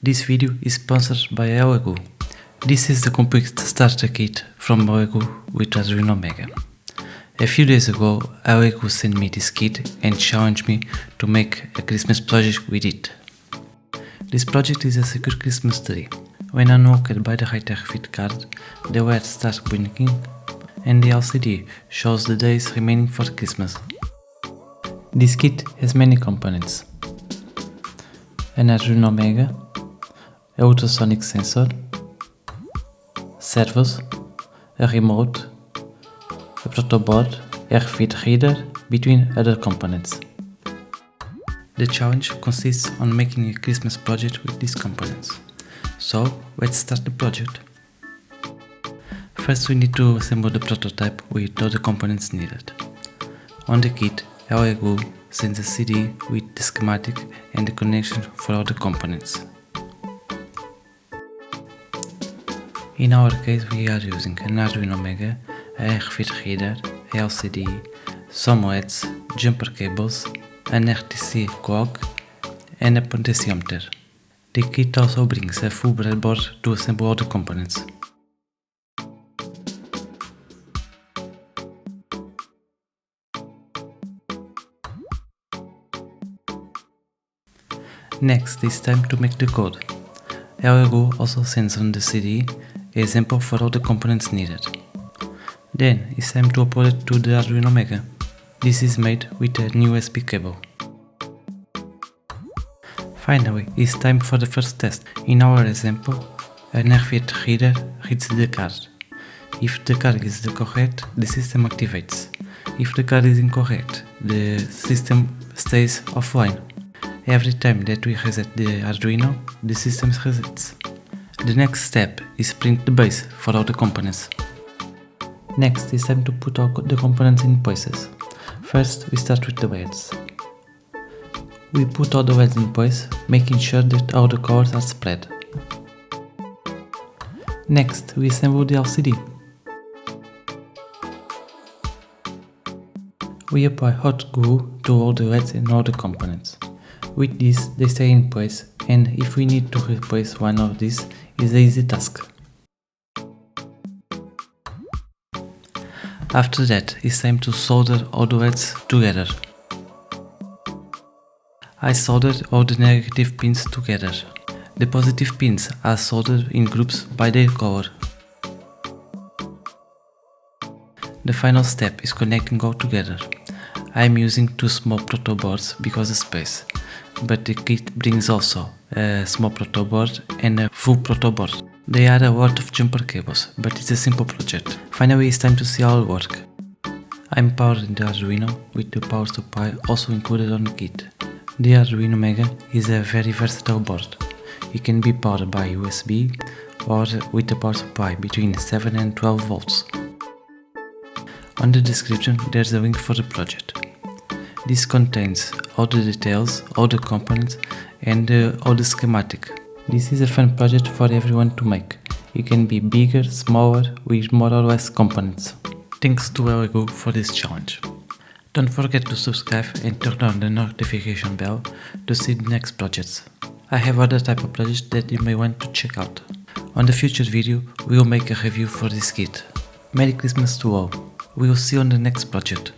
This video is sponsored by Elegoo. This is the complete starter kit from Elegoo with Arduino Mega. A few days ago, Elegoo sent me this kit and challenged me to make a Christmas project with it. This project is a secure Christmas tree. When unlocked by the high-tech card, the LED starts blinking and the LCD shows the days remaining for Christmas. This kit has many components: an Arduino Mega, a ultrasonic sensor, servos, a remote, a protoboard, a RFID reader, between other components. The challenge consists on making a Christmas project with these components. So, let's start the project. First we need to assemble the prototype with all the components needed. On the kit, Elegoo sends a CD with the schematic and the connection for all the components. In our case, we are using an Arduino Mega, a RFID reader, a LCD, some LEDs, jumper cables, an RTC clock and a potentiometer. The kit also brings a full breadboard to assemble all the components. Next, it's time to make the code. Elegoo also sends on the CD a sample for all the components needed. Then, it's time to upload it to the Arduino Mega. This is made with an USB cable. Finally, it's time for the first test. In our example, an RFID reader reads the card. If the card is correct, the system activates. If the card is incorrect, the system stays offline. Every time that we reset the Arduino, the system resets. The next step is print the base for all the components. Next, it's time to put all the components in places. First, we start with the LEDs. We put all the LEDs in place, making sure that all the colors are spread. Next, we assemble the LCD. We apply hot glue to all the LEDs and all the components. With this, they stay in place, and if we need to replace one of these, it's an easy task. After that, it's time to solder all the LEDs together. I soldered all the negative pins together. The positive pins are soldered in groups by their color. The final step is connecting all together. I am using two small protoboards because of space, but the kit brings also a small protoboard and a full protoboard. They are a lot of jumper cables, but it's a simple project. Finally, it's time to see how it works. I'm powering the Arduino with the power supply also included on the kit. The Arduino Mega is a very versatile board. It can be powered by USB or with a power supply between 7 and 12 volts. On the description there's a link for the project. This contains all the details, all the components and all the schematic. This is a fun project for everyone to make. It can be bigger, smaller, with more or less components. Thanks to Elegoo for this challenge. Don't forget to subscribe and turn on the notification bell to see the next projects. I have other type of projects that you may want to check out. On the future video, we will make a review for this kit. Merry Christmas to all. We will see you on the next project.